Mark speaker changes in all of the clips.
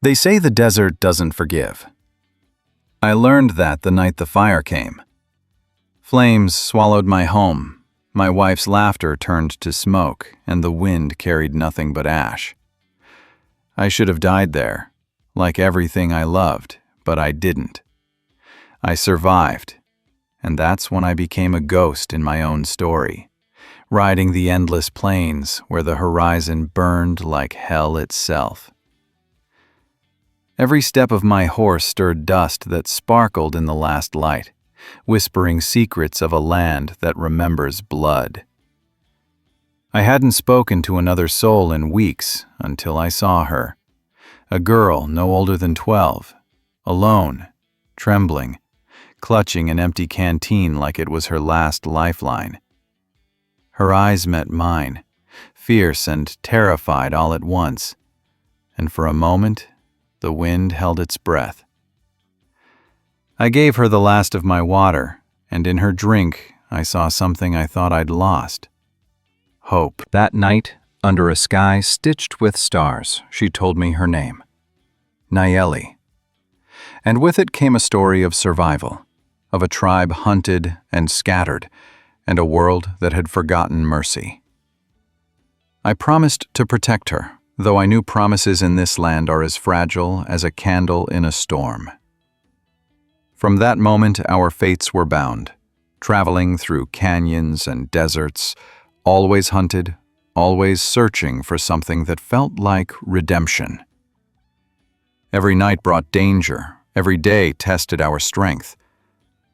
Speaker 1: They say the desert doesn't forgive. I learned that the night the fire came. Flames swallowed my home, my wife's laughter turned to smoke, and the wind carried nothing but ash. I should have died there, like everything I loved, but I didn't. I survived, and that's when I became a ghost in my own story, riding the endless plains where the horizon burned like hell itself. Every step of my horse stirred dust that sparkled in the last light, whispering secrets of a land that remembers blood. I hadn't spoken to another soul in weeks until I saw her, a girl no older than 12, alone, trembling, clutching an empty canteen like it was her last lifeline. Her eyes met mine, fierce and terrified all at once, and for a moment, the wind held its breath. I gave her the last of my water, and in her drink, I saw something I thought I'd lost. Hope. That night, under a sky stitched with stars, she told me her name. Nayeli. And with it came a story of survival, of a tribe hunted and scattered, and a world that had forgotten mercy. I promised to protect her, though I knew promises in this land are as fragile as a candle in a storm. From that moment, our fates were bound, traveling through canyons and deserts, always hunted, always searching for something that felt like redemption. Every night brought danger, every day tested our strength.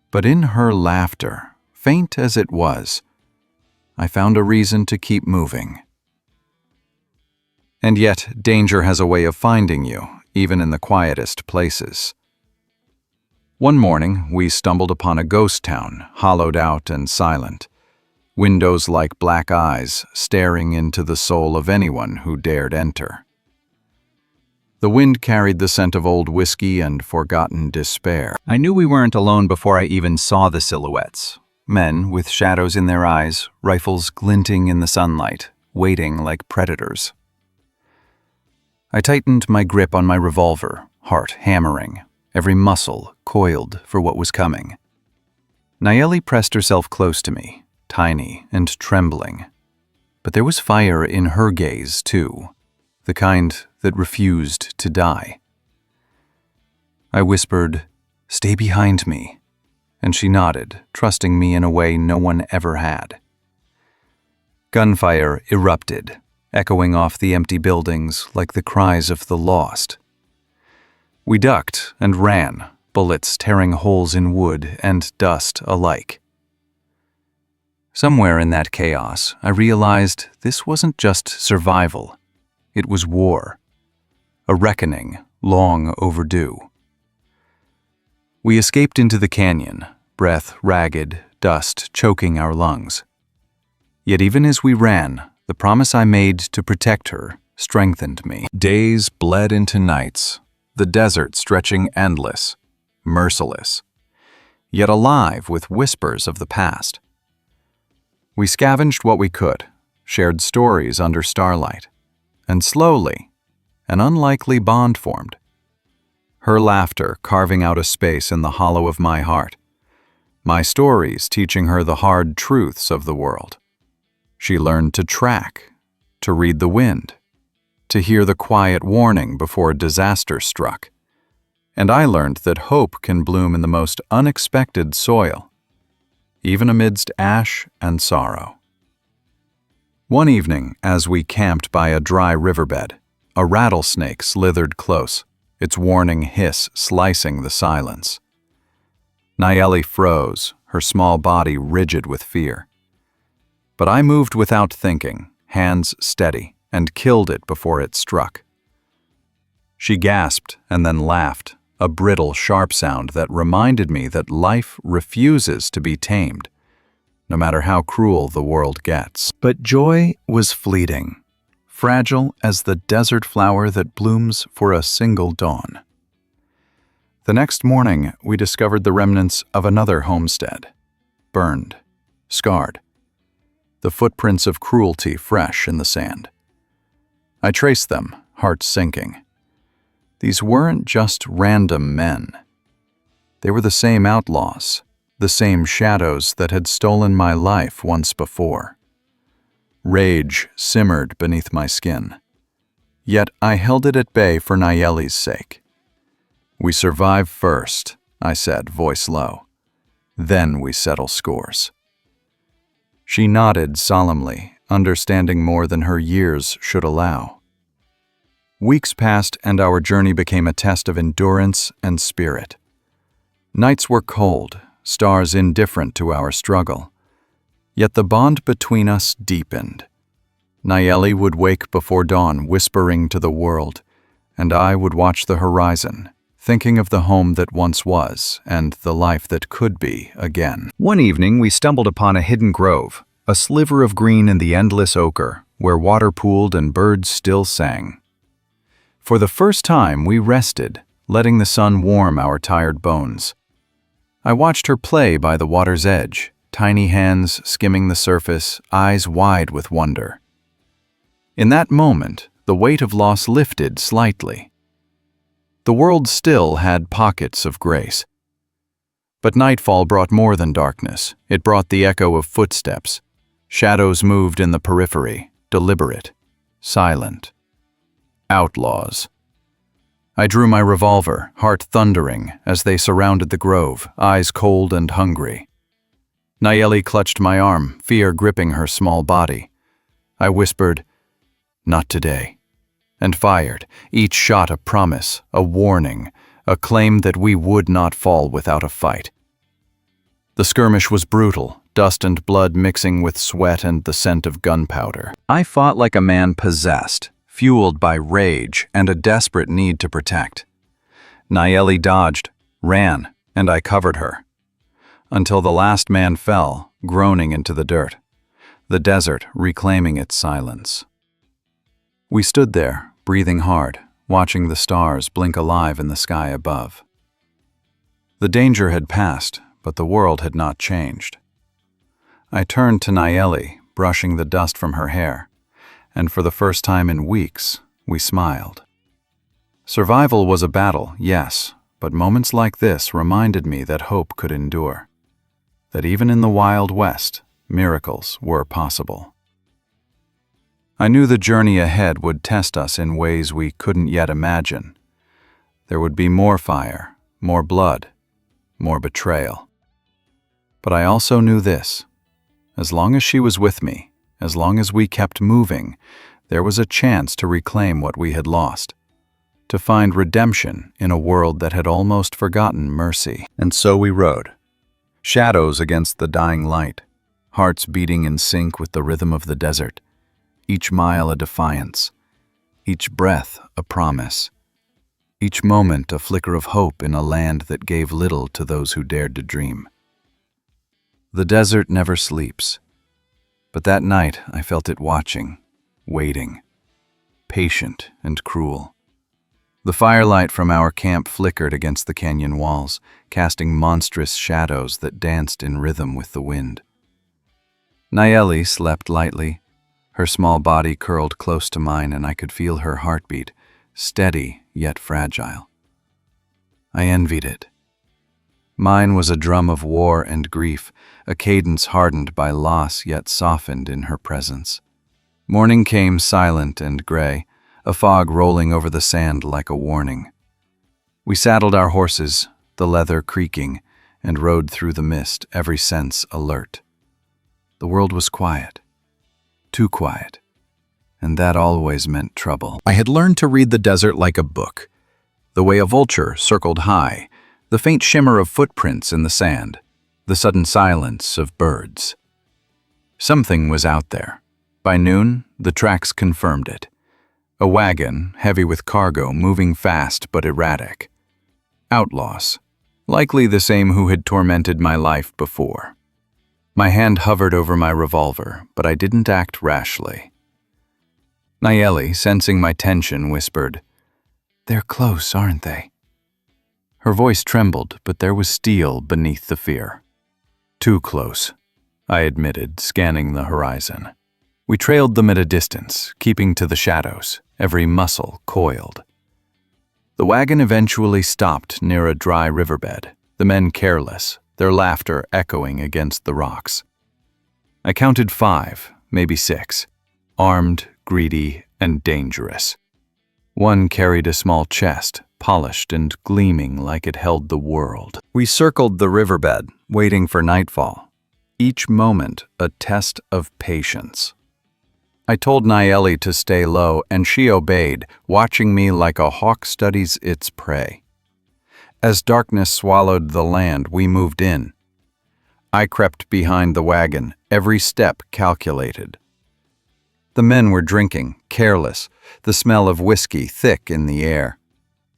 Speaker 1: But in her laughter, faint as it was, I found a reason to keep moving. And yet, danger has a way of finding you, even in the quietest places. One morning, we stumbled upon a ghost town, hollowed out and silent, windows like black eyes staring into the soul of anyone who dared enter. The wind carried the scent of old whiskey and forgotten despair. I knew we weren't alone before I even saw the silhouettes. Men with shadows in their eyes, rifles glinting in the sunlight, waiting like predators. I tightened my grip on my revolver, heart hammering, every muscle coiled for what was coming. Nayeli pressed herself close to me, tiny and trembling. But there was fire in her gaze, too, the kind that refused to die. I whispered, "Stay behind me," and she nodded, trusting me in a way no one ever had. Gunfire erupted, echoing off the empty buildings like the cries of the lost. We ducked and ran, bullets tearing holes in wood and dust alike. Somewhere in that chaos, I realized this wasn't just survival. It was war, a reckoning long overdue. We escaped into the canyon, breath ragged, dust choking our lungs. Yet even as we ran, the promise I made to protect her strengthened me. Days bled into nights, the desert stretching endless, merciless, yet alive with whispers of the past. We scavenged what we could, shared stories under starlight, and slowly, an unlikely bond formed. Her laughter carving out a space in the hollow of my heart, my stories teaching her the hard truths of the world. She learned to track, to read the wind, to hear the quiet warning before disaster struck. And I learned that hope can bloom in the most unexpected soil, even amidst ash and sorrow. One evening, as we camped by a dry riverbed, a rattlesnake slithered close, its warning hiss slicing the silence. Nayeli froze, her small body rigid with fear. But I moved without thinking, hands steady, and killed it before it struck. She gasped and then laughed, a brittle, sharp sound that reminded me that life refuses to be tamed, no matter how cruel the world gets. But joy was fleeting, fragile as the desert flower that blooms for a single dawn. The next morning, we discovered the remnants of another homestead, burned, scarred, the footprints of cruelty fresh in the sand. I traced them, heart sinking. These weren't just random men. They were the same outlaws, the same shadows that had stolen my life once before. Rage simmered beneath my skin. Yet I held it at bay for Nayeli's sake. "We survive first," I said, voice low. "Then we settle scores." She nodded solemnly, understanding more than her years should allow. Weeks passed and our journey became a test of endurance and spirit. Nights were cold, stars indifferent to our struggle. Yet the bond between us deepened. Nayeli would wake before dawn whispering to the world, and I would watch the horizon, thinking of the home that once was and the life that could be again. One evening we stumbled upon a hidden grove, a sliver of green in the endless ochre, where water pooled and birds still sang. For the first time we rested, letting the sun warm our tired bones. I watched her play by the water's edge, tiny hands skimming the surface, eyes wide with wonder. In that moment, the weight of loss lifted slightly. The world still had pockets of grace. But nightfall brought more than darkness. It brought the echo of footsteps. Shadows moved in the periphery, deliberate, silent. Outlaws. I drew my revolver, heart thundering, as they surrounded the grove, eyes cold and hungry. Nayeli clutched my arm, fear gripping her small body. I whispered, "Not today," and fired, each shot a promise, a warning, a claim that we would not fall without a fight. The skirmish was brutal, dust and blood mixing with sweat and the scent of gunpowder. I fought like a man possessed, fueled by rage and a desperate need to protect. Nayeli dodged, ran, and I covered her. Until the last man fell, groaning into the dirt, the desert reclaiming its silence. We stood there, breathing hard, watching the stars blink alive in the sky above. The danger had passed, but the world had not changed. I turned to Nayeli, brushing the dust from her hair, and for the first time in weeks, we smiled. Survival was a battle, yes, but moments like this reminded me that hope could endure, that even in the Wild West, miracles were possible. I knew the journey ahead would test us in ways we couldn't yet imagine. There would be more fire, more blood, more betrayal. But I also knew this. As long as she was with me, as long as we kept moving, there was a chance to reclaim what we had lost, to find redemption in a world that had almost forgotten mercy. And so we rode, shadows against the dying light, hearts beating in sync with the rhythm of the desert, each mile a defiance, each breath a promise, each moment a flicker of hope in a land that gave little to those who dared to dream. The desert never sleeps, but that night I felt it watching, waiting, patient and cruel. The firelight from our camp flickered against the canyon walls, casting monstrous shadows that danced in rhythm with the wind. Nayeli slept lightly, her small body curled close to mine, and I could feel her heartbeat, steady yet fragile. I envied it. Mine was a drum of war and grief, a cadence hardened by loss yet softened in her presence. Morning came silent and gray, a fog rolling over the sand like a warning. We saddled our horses, the leather creaking, and rode through the mist, every sense alert. The world was quiet, too quiet, and that always meant trouble. I had learned to read the desert like a book, the way a vulture circled high, the faint shimmer of footprints in the sand, the sudden silence of birds. Something was out there. By noon, the tracks confirmed it. A wagon, heavy with cargo, moving fast but erratic. Outlaws, likely the same who had tormented my life before. My hand hovered over my revolver, but I didn't act rashly. Nayeli, sensing my tension, whispered, "They're close, aren't they?" Her voice trembled, but there was steel beneath the fear. "Too close," I admitted, scanning the horizon. We trailed them at a distance, keeping to the shadows, every muscle coiled. The wagon eventually stopped near a dry riverbed, the men careless, their laughter echoing against the rocks. I counted 5, maybe 6, armed, greedy, and dangerous. One carried a small chest, polished and gleaming like it held the world. We circled the riverbed, waiting for nightfall, each moment a test of patience. I told Nayeli to stay low, and she obeyed, watching me like a hawk studies its prey. As darkness swallowed the land, we moved in. I crept behind the wagon, every step calculated. The men were drinking, careless, the smell of whiskey thick in the air.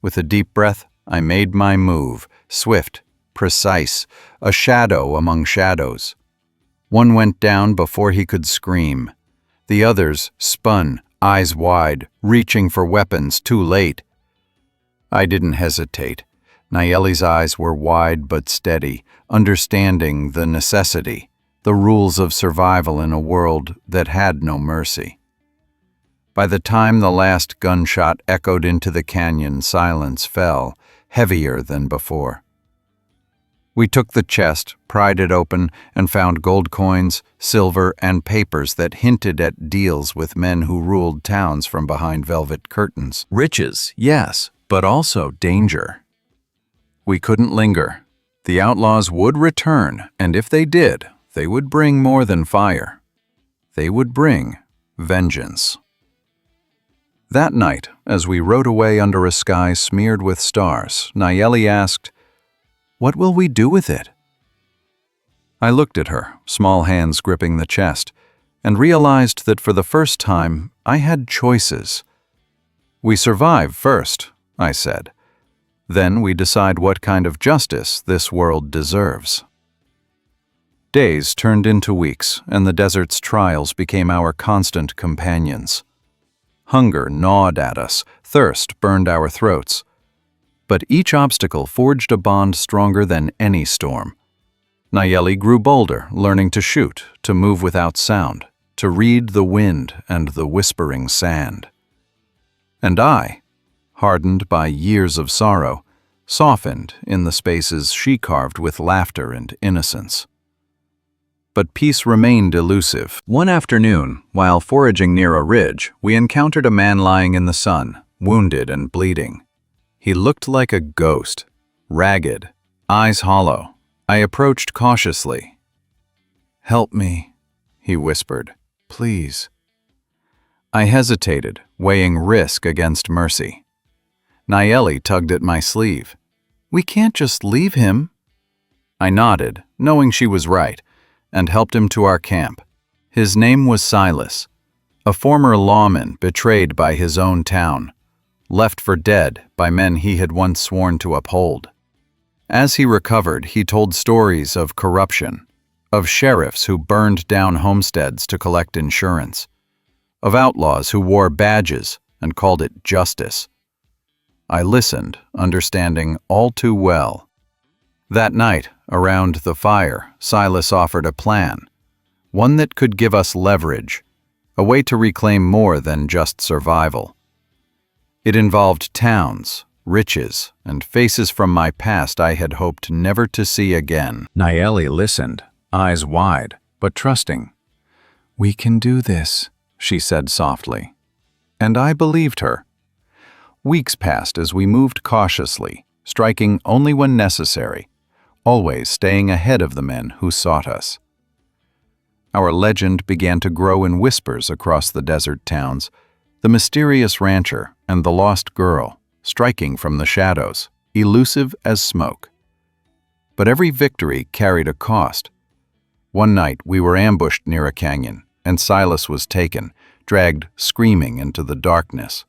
Speaker 1: With a deep breath, I made my move, swift, precise, a shadow among shadows. One went down before he could scream. The others spun, eyes wide, reaching for weapons too late. I didn't hesitate. Nayeli's eyes were wide but steady, understanding the necessity, the rules of survival in a world that had no mercy. By the time the last gunshot echoed into the canyon, silence fell, heavier than before. We took the chest, pried it open, and found gold coins, silver, and papers that hinted at deals with men who ruled towns from behind velvet curtains. Riches, yes, but also danger. We couldn't linger. The outlaws would return, and if they did, they would bring more than fire. They would bring vengeance. That night, as we rode away under a sky smeared with stars, Nayeli asked, "What will we do with it?" I looked at her, small hands gripping the chest, and realized that for the first time I had choices. "We survive first," I said. "Then we decide what kind of justice this world deserves." Days turned into weeks, and the desert's trials became our constant companions. Hunger gnawed at us, thirst burned our throats. But each obstacle forged a bond stronger than any storm. Nayeli grew bolder, learning to shoot, to move without sound, to read the wind and the whispering sand. And I, hardened by years of sorrow, softened in the spaces she carved with laughter and innocence. But peace remained elusive. One afternoon, while foraging near a ridge, we encountered a man lying in the sun, wounded and bleeding. He looked like a ghost, ragged, eyes hollow. I approached cautiously. "Help me," he whispered. "Please." I hesitated, weighing risk against mercy. Nayeli tugged at my sleeve. "We can't just leave him." I nodded, knowing she was right, and helped him to our camp. His name was Silas, a former lawman betrayed by his own town, left for dead by men he had once sworn to uphold. As he recovered, he told stories of corruption, of sheriffs who burned down homesteads to collect insurance, of outlaws who wore badges and called it justice. I listened, understanding all too well. That night, around the fire, Silas offered a plan, one that could give us leverage, a way to reclaim more than just survival. It involved towns, riches, and faces from my past I had hoped never to see again. Nayeli listened, eyes wide, but trusting. "We can do this," she said softly. And I believed her. Weeks passed as we moved cautiously, striking only when necessary, always staying ahead of the men who sought us. Our legend began to grow in whispers across the desert towns, the mysterious rancher and the lost girl, striking from the shadows, elusive as smoke. But every victory carried a cost. One night we were ambushed near a canyon, and Silas was taken, dragged screaming into the darkness.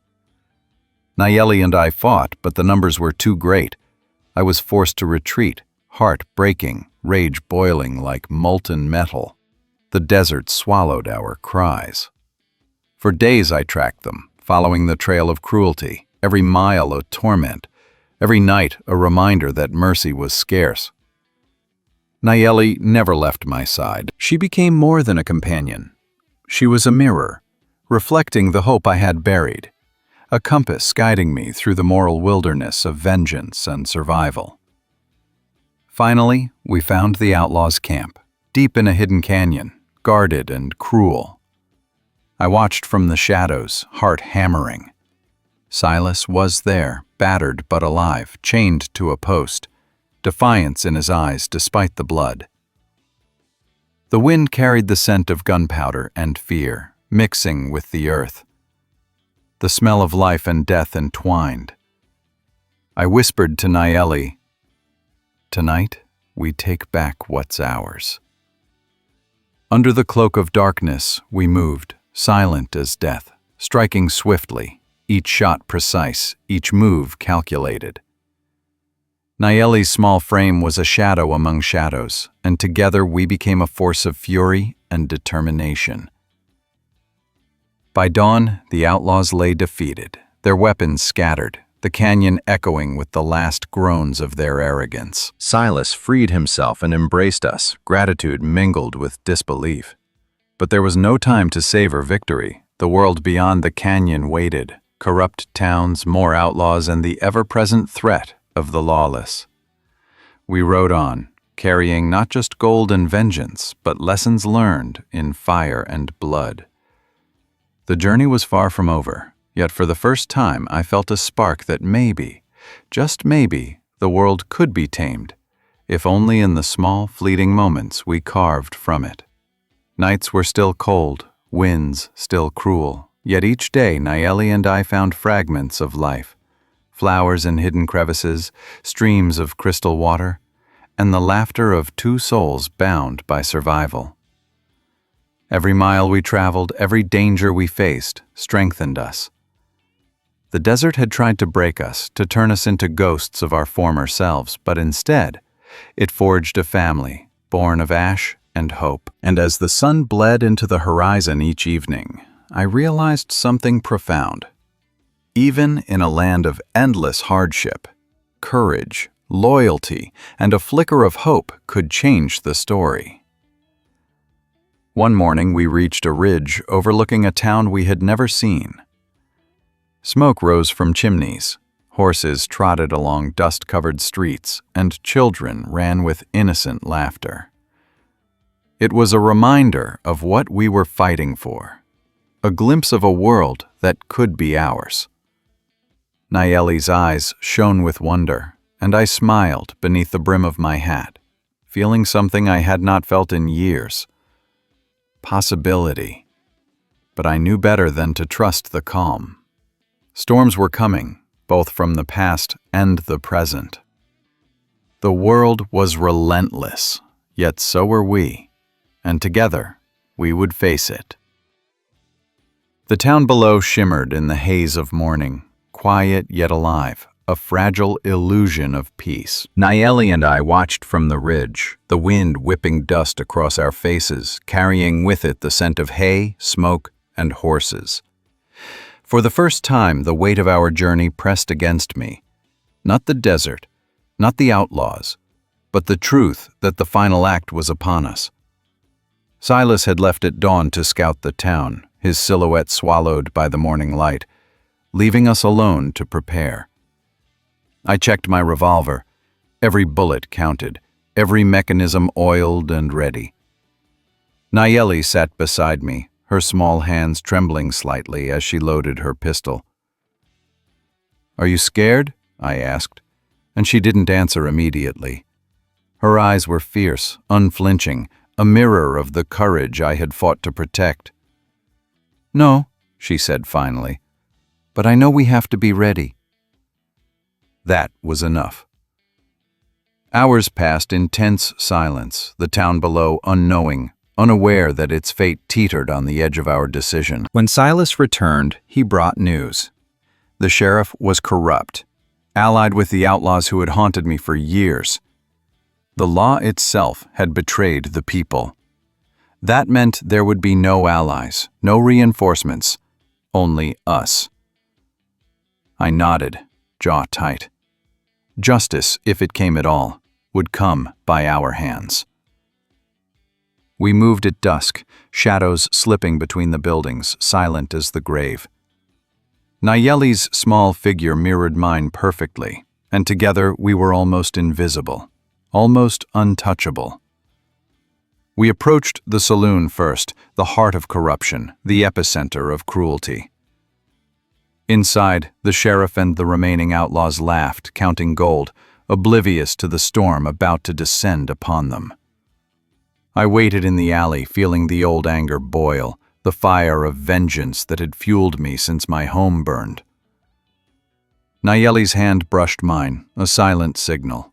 Speaker 1: Nayeli and I fought, but the numbers were too great. I was forced to retreat, heart breaking, rage boiling like molten metal. The desert swallowed our cries. For days I tracked them, following the trail of cruelty, every mile a torment, every night a reminder that mercy was scarce. Nayeli never left my side. She became more than a companion. She was a mirror, reflecting the hope I had buried, a compass guiding me through the moral wilderness of vengeance and survival. Finally, we found the outlaws' camp, deep in a hidden canyon, guarded and cruel. I watched from the shadows, heart hammering. Silas was there, battered but alive, chained to a post, defiance in his eyes despite the blood. The wind carried the scent of gunpowder and fear, mixing with the earth. The smell of life and death entwined. I whispered to Nayeli, "Tonight, we take back what's ours." Under the cloak of darkness, we moved, silent as death, striking swiftly, each shot precise, each move calculated. Nayeli's small frame was a shadow among shadows, and together we became a force of fury and determination. By dawn, the outlaws lay defeated, their weapons scattered, the canyon echoing with the last groans of their arrogance. Silas freed himself and embraced us, gratitude mingled with disbelief. But there was no time to savor victory. The world beyond the canyon waited, corrupt towns, more outlaws, and the ever-present threat of the lawless. We rode on, carrying not just gold and vengeance, but lessons learned in fire and blood. The journey was far from over, yet for the first time I felt a spark that maybe, just maybe, the world could be tamed, if only in the small, fleeting moments we carved from it. Nights were still cold, winds still cruel, yet each day Nayeli and I found fragments of life, flowers in hidden crevices, streams of crystal water, and the laughter of two souls bound by survival. Every mile we traveled, every danger we faced, strengthened us. The desert had tried to break us, to turn us into ghosts of our former selves, but instead, it forged a family, born of ash and hope. And as the sun bled into the horizon each evening, I realized something profound. Even in a land of endless hardship, courage, loyalty, and a flicker of hope could change the story. One morning we reached a ridge overlooking a town we had never seen. Smoke rose from chimneys, horses trotted along dust-covered streets, and children ran with innocent laughter. It was a reminder of what we were fighting for, a glimpse of a world that could be ours. Nayeli's eyes shone with wonder, and I smiled beneath the brim of my hat, feeling something I had not felt in years. Possibility. But I knew better than to trust the calm. Storms were coming, both from the past and the present. The world was relentless, yet so were we, and together we would face it. The town below shimmered in the haze of morning, quiet yet alive, a fragile illusion of peace. Nayeli and I watched from the ridge, the wind whipping dust across our faces, carrying with it the scent of hay, smoke, and horses. For the first time, the weight of our journey pressed against me. Not the desert, not the outlaws, but the truth that the final act was upon us. Silas had left at dawn to scout the town, his silhouette swallowed by the morning light, leaving us alone to prepare. I checked my revolver. Every bullet counted, every mechanism oiled and ready. Nayeli sat beside me, her small hands trembling slightly as she loaded her pistol. "Are you scared?" I asked, and she didn't answer immediately. Her eyes were fierce, unflinching, a mirror of the courage I had fought to protect. "No," she said finally, "but I know we have to be ready." That was enough. Hours passed in tense silence, the town below unknowing, unaware that its fate teetered on the edge of our decision. When Silas returned, he brought news. The sheriff was corrupt, allied with the outlaws who had haunted me for years. The law itself had betrayed the people. That meant there would be no allies, no reinforcements, only us. I nodded, jaw tight. Justice, if it came at all, would come by our hands. We moved at dusk, shadows slipping between the buildings, silent as the grave. Nayeli's small figure mirrored mine perfectly, and together we were almost invisible, almost untouchable. We approached the saloon first, the heart of corruption, the epicenter of cruelty. Inside, the sheriff and the remaining outlaws laughed, counting gold, oblivious to the storm about to descend upon them. I waited in the alley, feeling the old anger boil, the fire of vengeance that had fueled me since my home burned. Nayeli's hand brushed mine, a silent signal.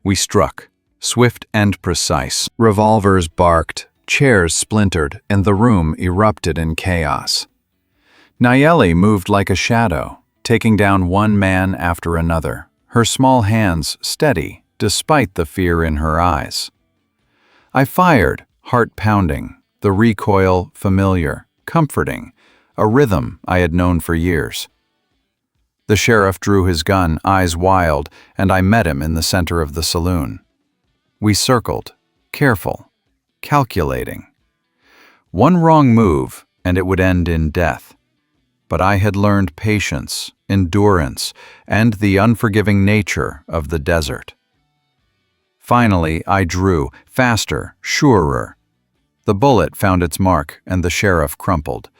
Speaker 1: We struck, swift and precise. Revolvers barked, chairs splintered, and the room erupted in chaos. Nayeli moved like a shadow, taking down one man after another, her small hands steady despite the fear in her eyes. I fired, heart pounding, the recoil familiar, comforting, a rhythm I had known for years. The sheriff drew his gun, eyes wild, and I met him in the center of the saloon. We circled, careful, calculating. One wrong move, and it would end in death. But I had learned patience, endurance, and the unforgiving nature of the desert. Finally, I drew, faster, surer. The bullet found its mark, and the sheriff crumpled,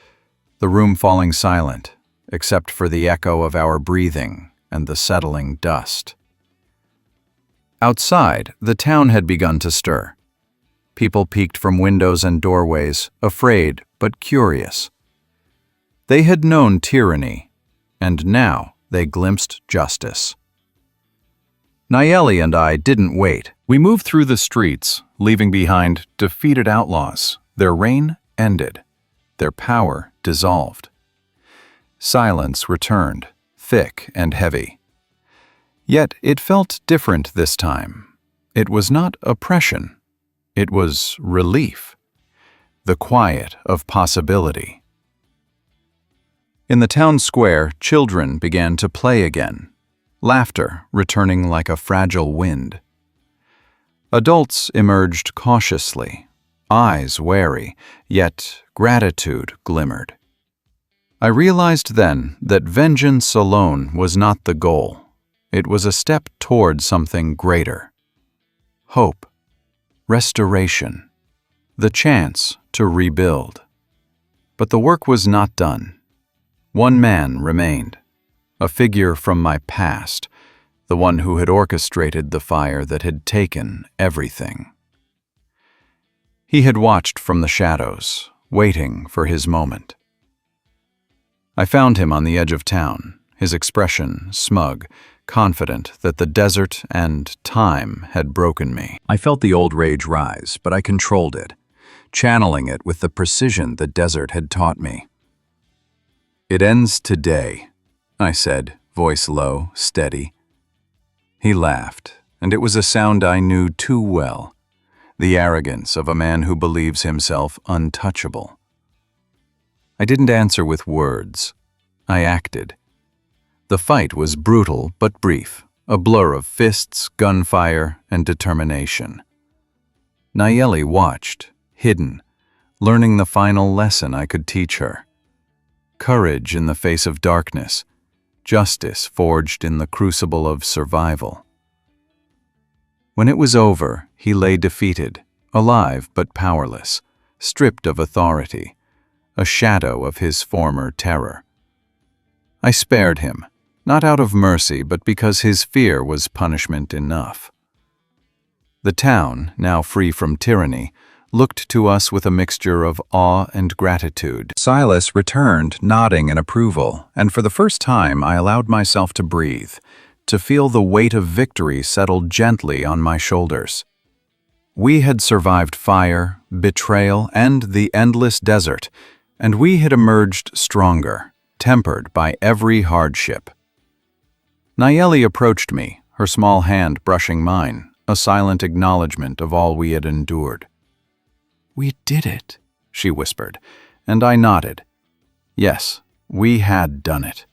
Speaker 1: the room falling silent, except for the echo of our breathing and the settling dust. Outside, the town had begun to stir. People peeked from windows and doorways, afraid but curious. They had known tyranny, and now they glimpsed justice. Nayeli and I didn't wait. We moved through the streets, leaving behind defeated outlaws. Their reign ended. Their power dissolved. Silence returned, thick and heavy. Yet it felt different this time. It was not oppression. It was relief. The quiet of possibility. In the town square, children began to play again, laughter returning like a fragile wind. Adults emerged cautiously, eyes wary, yet gratitude glimmered. I realized then that vengeance alone was not the goal. It was a step toward something greater. Hope, restoration, the chance to rebuild. But the work was not done. One man remained, a figure from my past, the one who had orchestrated the fire that had taken everything. He had watched from the shadows, waiting for his moment. I found him on the edge of town, his expression smug, confident that the desert and time had broken me. I felt the old rage rise, but I controlled it, channeling it with the precision the desert had taught me. "It ends today," I said, voice low, steady. He laughed, and it was a sound I knew too well, the arrogance of a man who believes himself untouchable. I didn't answer with words. I acted. The fight was brutal but brief, a blur of fists, gunfire, and determination. Nayeli watched, hidden, learning the final lesson I could teach her. Courage in the face of darkness, justice forged in the crucible of survival. When it was over, he lay defeated, alive but powerless, stripped of authority, a shadow of his former terror. I spared him, not out of mercy, but because his fear was punishment enough. The town, now free from tyranny, looked to us with a mixture of awe and gratitude. Silas returned, nodding in approval, and for the first time I allowed myself to breathe, to feel the weight of victory settle gently on my shoulders. We had survived fire, betrayal, and the endless desert, and we had emerged stronger, tempered by every hardship. Nayeli approached me, her small hand brushing mine, a silent acknowledgement of all we had endured. "We did it," she whispered, and I nodded. Yes, we had done it.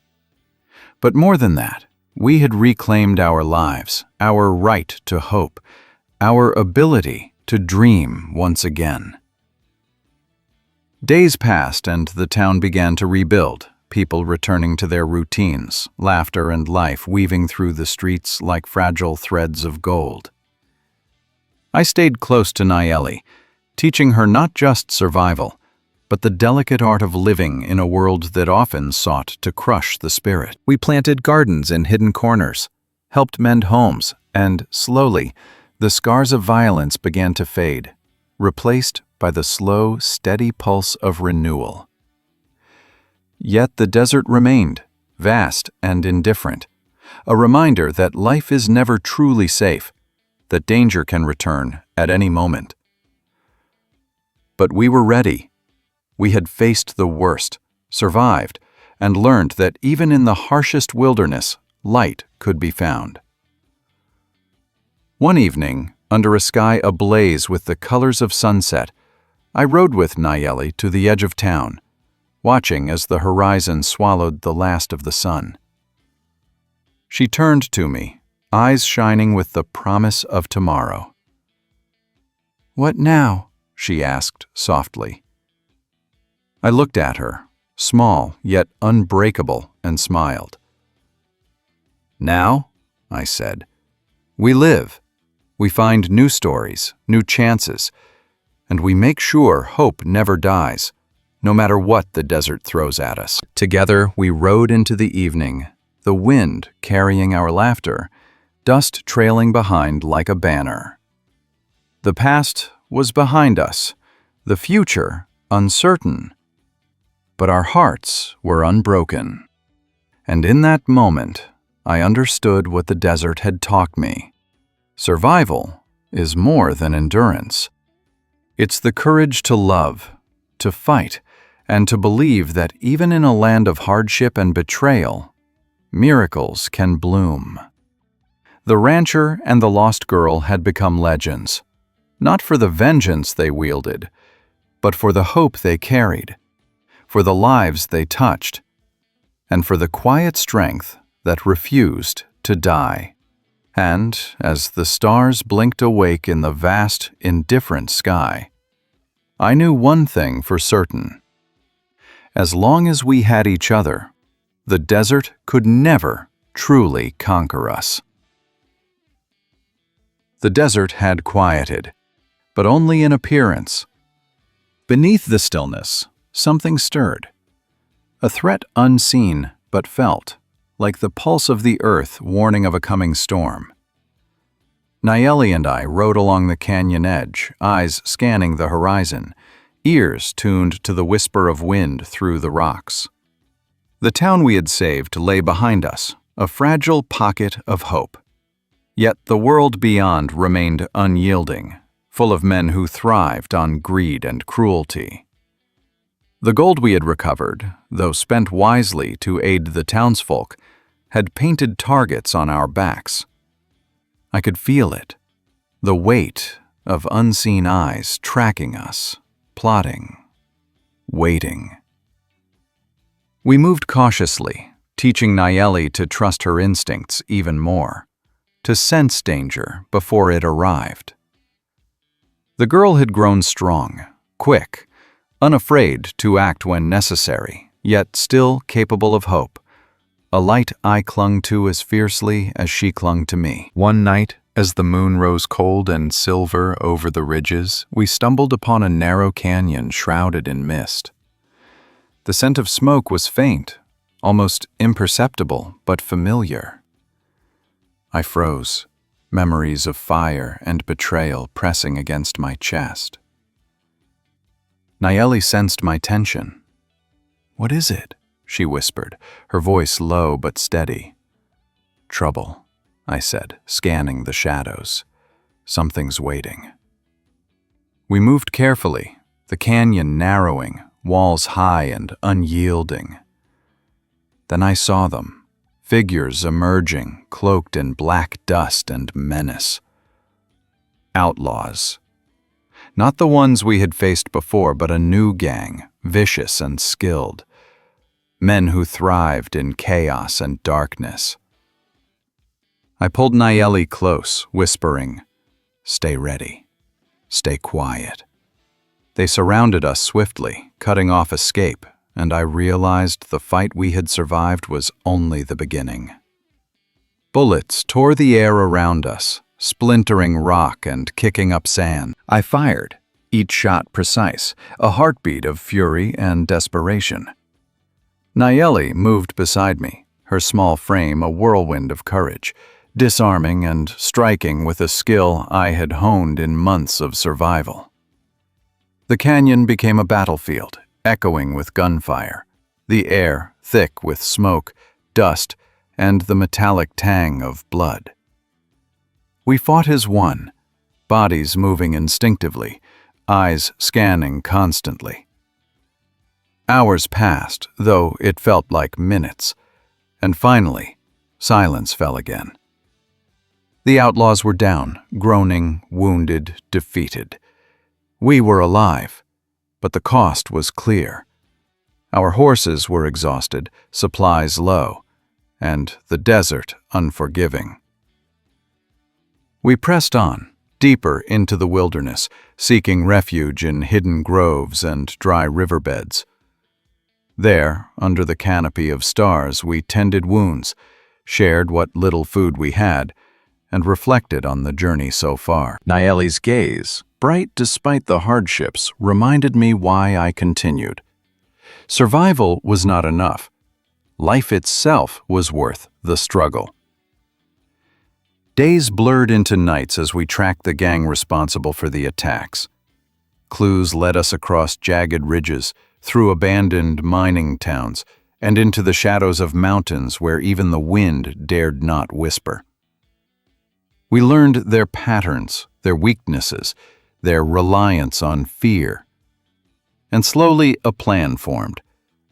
Speaker 1: But more than that, we had reclaimed our lives, our right to hope, our ability to dream once again. Days passed and the town began to rebuild, people returning to their routines, laughter and life weaving through the streets like fragile threads of gold. I stayed close to Nayeli, teaching her not just survival, but the delicate art of living in a world that often sought to crush the spirit. We planted gardens in hidden corners, helped mend homes, and slowly, the scars of violence began to fade, replaced by the slow, steady pulse of renewal. Yet the desert remained, vast and indifferent, a reminder that life is never truly safe, that danger can return at any moment. But we were ready. We had faced the worst, survived, and learned that even in the harshest wilderness, light could be found. One evening, under a sky ablaze with the colors of sunset, I rode with Nayeli to the edge of town, watching as the horizon swallowed the last of the sun. She turned to me, eyes shining with the promise of tomorrow. "What now?" she asked softly. I looked at her, small yet unbreakable, and smiled. "Now," I said, "we live. We find new stories, new chances, and we make sure hope never dies, no matter what the desert throws at us." Together, we rode into the evening, the wind carrying our laughter, dust trailing behind like a banner. The past was behind us, the future uncertain, but our hearts were unbroken. And in that moment, I understood what the desert had taught me. Survival is more than endurance. It's the courage to love, to fight, and to believe that even in a land of hardship and betrayal, miracles can bloom. The rancher and the lost girl had become legends, not for the vengeance they wielded, but for the hope they carried, for the lives they touched, and for the quiet strength that refused to die. And as the stars blinked awake in the vast, indifferent sky, I knew one thing for certain. As long as we had each other, the desert could never truly conquer us. The desert had quieted, but only in appearance. Beneath the stillness, something stirred. A threat unseen but felt, like the pulse of the earth warning of a coming storm. Nayeli and I rode along the canyon edge, eyes scanning the horizon, ears tuned to the whisper of wind through the rocks. The town we had saved lay behind us, a fragile pocket of hope. Yet the world beyond remained unyielding, full of men who thrived on greed and cruelty. The gold we had recovered, though spent wisely to aid the townsfolk, had painted targets on our backs. I could feel it, the weight of unseen eyes tracking us, plotting, waiting. We moved cautiously, teaching Nayeli to trust her instincts even more, to sense danger before it arrived. The girl had grown strong, quick, unafraid to act when necessary, yet still capable of hope, a light I clung to as fiercely as she clung to me. One night, as the moon rose cold and silver over the ridges, we stumbled upon a narrow canyon shrouded in mist. The scent of smoke was faint, almost imperceptible, but familiar. I froze, memories of fire and betrayal pressing against my chest. Nayeli sensed my tension. "What is it?" she whispered, her voice low but steady. "Trouble," I said, scanning the shadows. "Something's waiting." We moved carefully, the canyon narrowing, walls high and unyielding. Then I saw them, figures emerging, cloaked in black dust and menace. Outlaws. Not the ones we had faced before, but a new gang, vicious and skilled. Men who thrived in chaos and darkness. I pulled Nayeli close, whispering, "Stay ready. Stay quiet." They surrounded us swiftly, cutting off escape, and I realized the fight we had survived was only the beginning. Bullets tore the air around us, splintering rock and kicking up sand. I fired, each shot precise, a heartbeat of fury and desperation. Nayeli moved beside me, her small frame a whirlwind of courage, disarming and striking with a skill I had honed in months of survival. The canyon became a battlefield, echoing with gunfire, the air thick with smoke, dust, and the metallic tang of blood. We fought as one, bodies moving instinctively, eyes scanning constantly. Hours passed, though it felt like minutes, and finally, silence fell again. The outlaws were down, groaning, wounded, defeated. We were alive, but the cost was clear. Our horses were exhausted, supplies low, and the desert unforgiving. We pressed on, deeper into the wilderness, seeking refuge in hidden groves and dry riverbeds. There, under the canopy of stars, we tended wounds, shared what little food we had, and reflected on the journey so far. Nayeli's gaze, bright despite the hardships, reminded me why I continued. Survival was not enough. Life itself was worth the struggle. Days blurred into nights as we tracked the gang responsible for the attacks. Clues led us across jagged ridges, through abandoned mining towns, and into the shadows of mountains where even the wind dared not whisper. We learned their patterns, their weaknesses, their reliance on fear. And slowly a plan formed,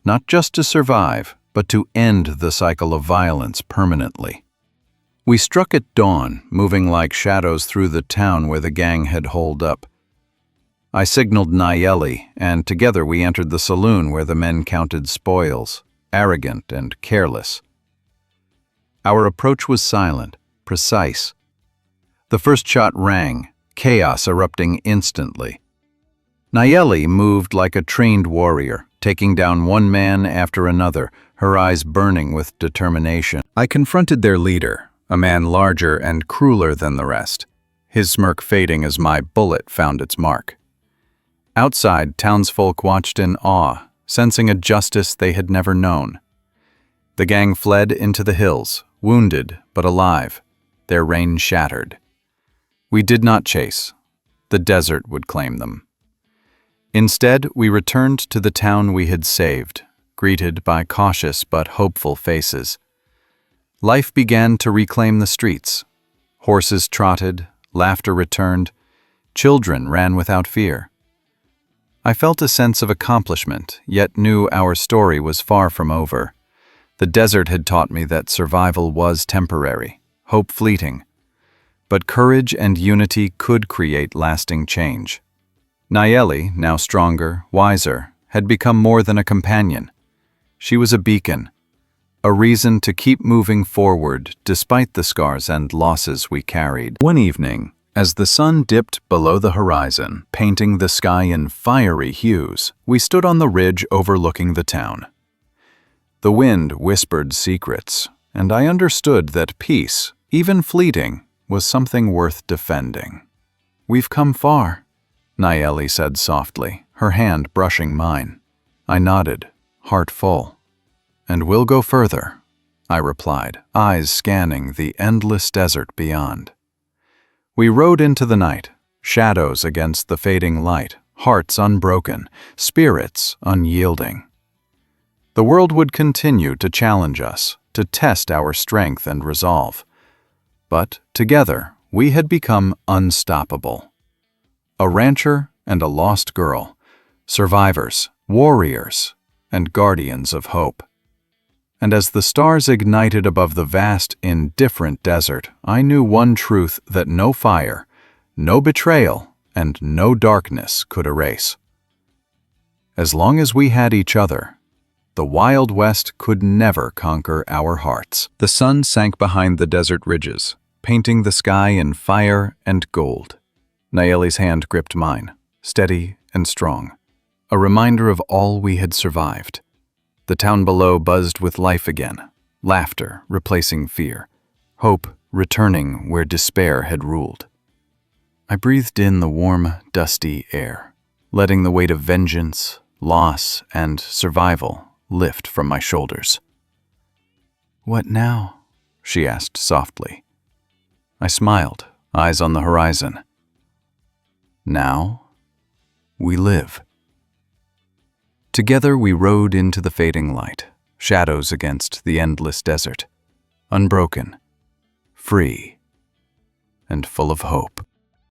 Speaker 1: not just to survive, but to end the cycle of violence permanently. We struck at dawn, moving like shadows through the town where the gang had holed up. I signaled Nayeli, and together we entered the saloon where the men counted spoils, arrogant and careless. Our approach was silent, precise. The first shot rang, chaos erupting instantly. Nayeli moved like a trained warrior, taking down one man after another, her eyes burning with determination. I confronted their leader, a man larger and crueler than the rest, his smirk fading as my bullet found its mark. Outside, townsfolk watched in awe, sensing a justice they had never known. The gang fled into the hills, wounded but alive, their reign shattered. We did not chase. The desert would claim them. Instead, we returned to the town we had saved, greeted by cautious but hopeful faces. Life began to reclaim the streets. Horses trotted, laughter returned, children ran without fear. I felt a sense of accomplishment, yet knew our story was far from over. The desert had taught me that survival was temporary, hope fleeting, but courage and unity could create lasting change. Nayeli, now stronger, wiser, had become more than a companion. She was a beacon, a reason to keep moving forward despite the scars and losses we carried. One evening, as the sun dipped below the horizon, painting the sky in fiery hues, we stood on the ridge overlooking the town. The wind whispered secrets, and I understood that peace, even fleeting, was something worth defending. "We've come far," Nayeli said softly, her hand brushing mine. I nodded, heart full. "And we'll go further," I replied, eyes scanning the endless desert beyond. We rode into the night, shadows against the fading light, hearts unbroken, spirits unyielding. The world would continue to challenge us, to test our strength and resolve. But together, we had become unstoppable. A rancher and a lost girl, survivors, warriors, and guardians of hope. And as the stars ignited above the vast, indifferent desert, I knew one truth that no fire, no betrayal, and no darkness could erase. As long as we had each other, the Wild West could never conquer our hearts. The sun sank behind the desert ridges, painting the sky in fire and gold. Nayeli's hand gripped mine, steady and strong, a reminder of all we had survived. The town below buzzed with life again, laughter replacing fear, hope returning where despair had ruled. I breathed in the warm, dusty air, letting the weight of vengeance, loss, and survival lift from my shoulders. "What now?" she asked softly. I smiled, eyes on the horizon. Now, we live. Together we rode into the fading light, shadows against the endless desert, unbroken, free, and full of hope.